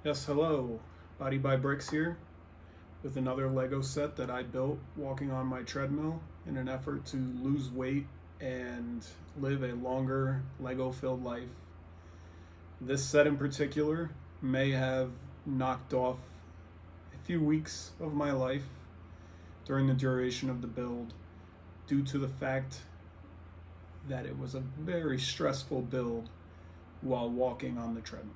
Yes, hello. Body by Bricks here with another Lego set that I built walking on my treadmill in an effort to lose weight and live a longer Lego-filled life. This set in particular may have knocked off a few weeks of my life during the duration of the build due to the fact that it was a very stressful build while walking on the treadmill.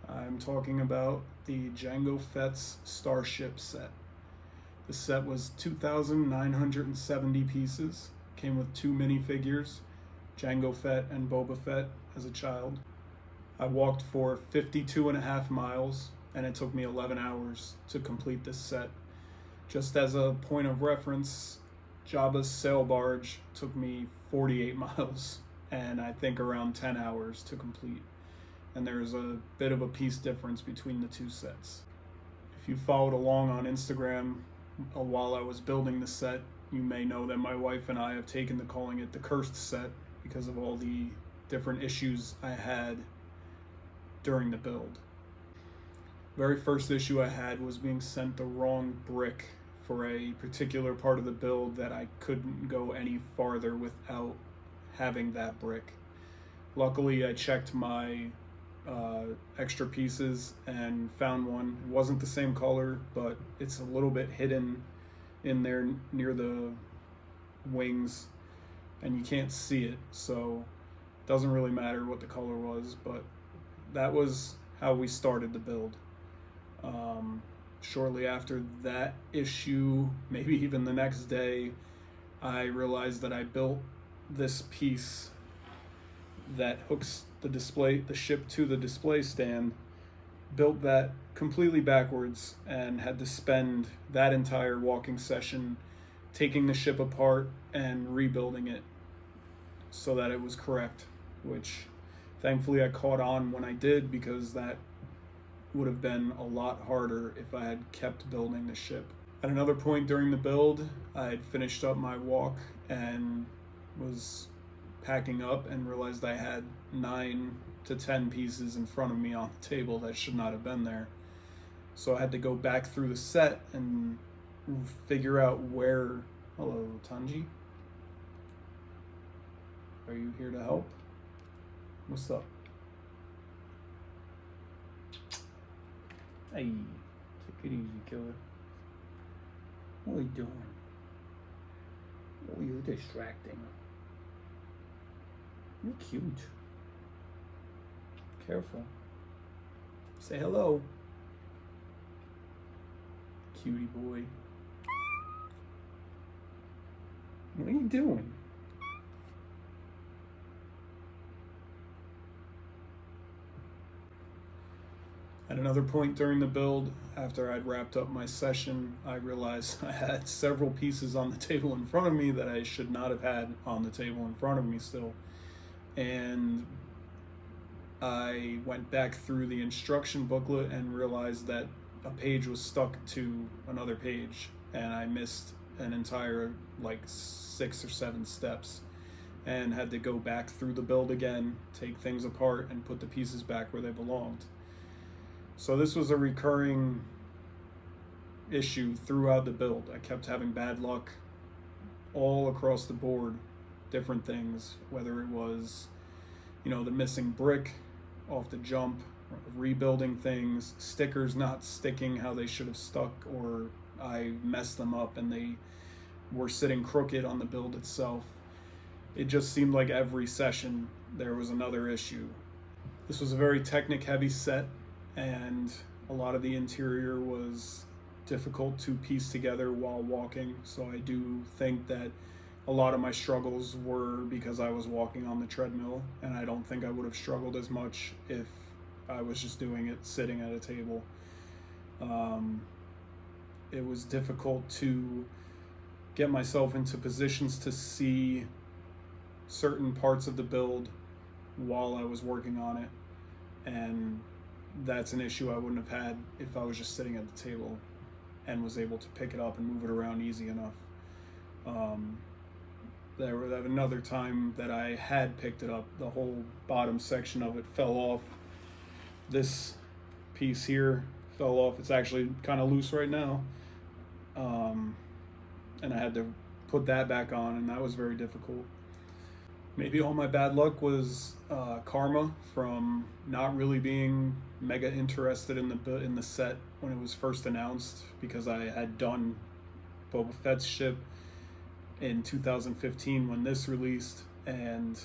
I'm talking about the Jango Fetts Starship set. The set was 2,970 pieces, came with 2 minifigures, Jango Fett and Boba Fett as a child. I walked for 52.5 miles and it took me 11 hours to complete this set. Just as a point of reference, Jabba's sail barge took me 48 miles and I think around 10 hours to complete. And there's a bit of a piece difference between the two sets. If you followed along on Instagram while I was building the set, you may know that my wife and I have taken to calling it the cursed set because of all the different issues I had during the build. Very first issue I had was being sent the wrong brick for a particular part of the build that I couldn't go any farther without having that brick. Luckily, I checked my extra pieces and found one. It wasn't the same color, but it's a little bit hidden in there near the wings and you can't see it, so it doesn't really matter what the color was, but that was how we started the build. Shortly after that issue, maybe even the next day, I realized that I built this piece that hooks the ship to the display stand, built that completely backwards and had to spend that entire walking session taking the ship apart and rebuilding it so that it was correct, which thankfully I caught on when I did, because that would have been a lot harder if I had kept building the ship. At another point during the build, I had finished up my walk and was packing up and realized I had 9 to 10 pieces in front of me on the table that should not have been there. So I had to go back through the set and figure out where... Hello, Tanji. Are you here to help? What's up? Hey, take it easy, killer. What are you doing? Oh, you're distracting. You're cute. Careful. Say hello. Cutie boy. What are you doing? At another point during the build, after I'd wrapped up my session, I realized I had several pieces on the table in front of me that I should not have had on the table in front of me still. And I went back through the instruction booklet and realized that a page was stuck to another page and I missed an entire 6 or 7 steps and had to go back through the build again, take things apart and put the pieces back where they belonged. So this was a recurring issue throughout the build. I kept having bad luck all across the board, different things, whether it was, the missing brick off the jump, rebuilding things, stickers not sticking how they should have stuck, or I messed them up and they were sitting crooked on the build itself. It just seemed like every session there was another issue. This was a very technic-heavy set, and a lot of the interior was difficult to piece together while walking, so I do think that a lot of my struggles were because I was walking on the treadmill, and I don't think I would have struggled as much if I was just doing it sitting at a table. It was difficult to get myself into positions to see certain parts of the build while I was working on it, and that's an issue I wouldn't have had if I was just sitting at the table and was able to pick it up and move it around easy enough. There was another time that I had picked it up, the whole bottom section of it fell off. This piece here fell off. It's actually kind of loose right now. And I had to put that back on, and that was very difficult. Maybe all my bad luck was karma from not really being mega interested in the set when it was first announced, because I had done Boba Fett's ship in 2015 when this released, and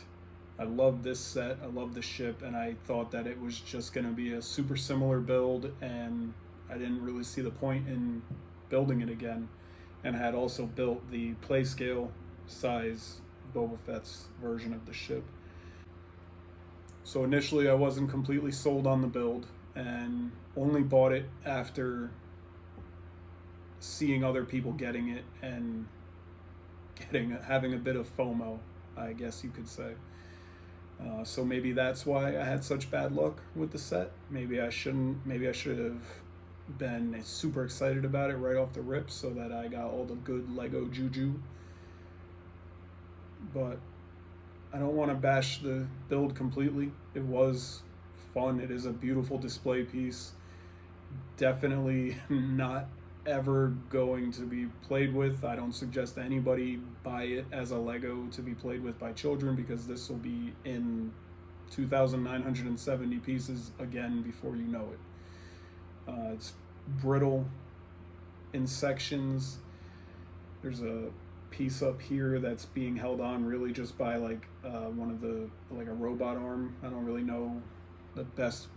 I loved this set, I loved the ship, and I thought that it was just going to be a super similar build, and I didn't really see the point in building it again. And I had also built the playscale size Boba Fett's version of the ship. So initially I wasn't completely sold on the build, and only bought it after seeing other people getting it and having a bit of FOMO, I guess you could say. So maybe that's why I had such bad luck with the set. Maybe I should have been super excited about it right off the rip, so that I got all the good Lego juju. But I don't want to bash the build completely. It was fun. It is a beautiful display piece. Definitely not ever going to be played with. I don't suggest anybody buy it as a Lego to be played with by children, because this will be in 2,970 pieces again before you know it. It's brittle in sections. There's a piece up here that's being held on really just by like a robot arm. I don't really know the best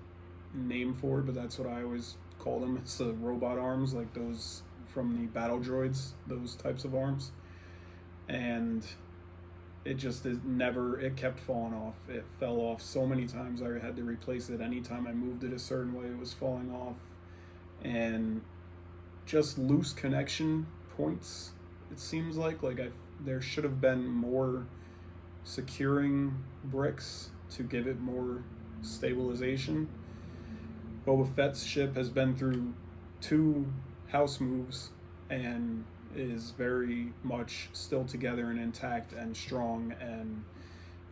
name for it, but that's what I always call them. It's the robot arms, like those from the battle droids, those types of arms. And it kept falling off. It fell off so many times. I had to replace it. Anytime I moved it a certain way, it was falling off. And just loose connection points, it seems like there should have been more securing bricks to give it more stabilization. Boba Fett's ship has been through 2 house moves and is very much still together and intact and strong, and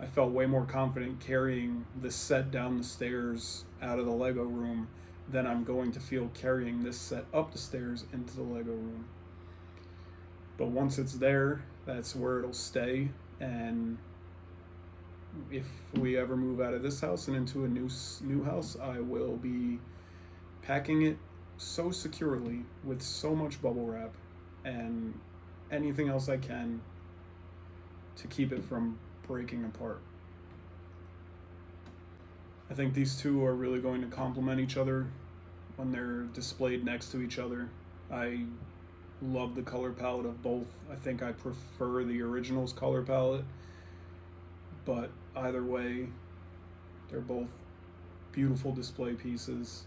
I felt way more confident carrying this set down the stairs out of the Lego room than I'm going to feel carrying this set up the stairs into the Lego room. But once it's there, that's where it'll stay, and if we ever move out of this house and into a new house, I will be packing it so securely with so much bubble wrap and anything else I can to keep it from breaking apart. I think these two are really going to complement each other when they're displayed next to each other. I love the color palette of both. I think I prefer the original's color palette, but either way, they're both beautiful display pieces.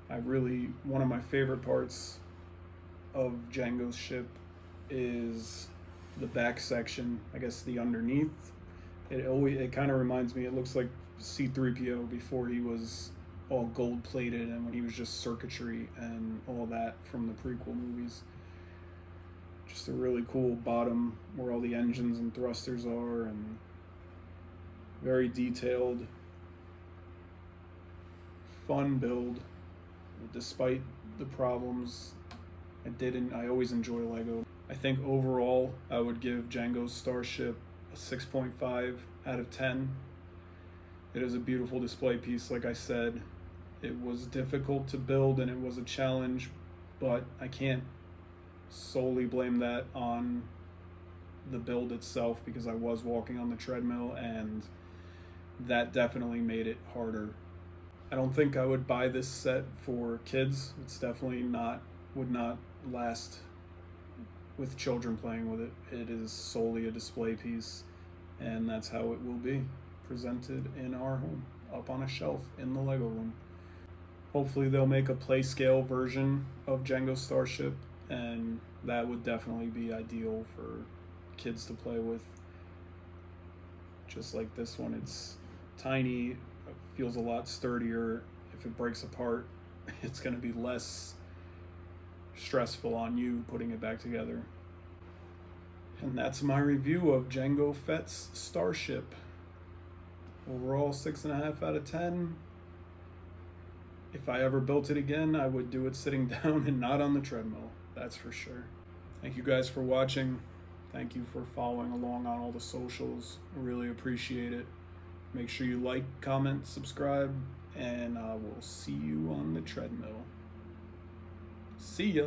One of my favorite parts of Jango's ship is the back section, I guess the underneath. It kind of reminds me, it looks like C-3PO before he was all gold plated and when he was just circuitry and all that from the prequel movies. Just a really cool bottom where all the engines and thrusters are, and very detailed, fun build. Despite the problems, I always enjoy Lego. I think overall I would give Jango's Starship a 6.5 out of 10. It is a beautiful display piece, like I said. It was difficult to build and it was a challenge, but I can't solely blame that on the build itself, because I was walking on the treadmill and that definitely made it harder. I don't think I would buy this set for kids. It's definitely would not last with children playing with it. It is solely a display piece, and that's how it will be presented in our home, up on a shelf in the Lego room. Hopefully they'll make a play scale version of Jango Starship, and that would definitely be ideal for kids to play with. Just like this one, it's tiny, feels a lot sturdier. If it breaks apart, it's going to be less stressful on you putting it back together. And that's my review of Jango Fetts Starship. Overall 6.5 out of 10. If I ever built it again, I would do it sitting down and not on the treadmill. That's for sure. Thank you guys for watching. Thank you for following along on all the socials. I really appreciate it. Make sure you like, comment, subscribe, and I will see you on the treadmill. See ya.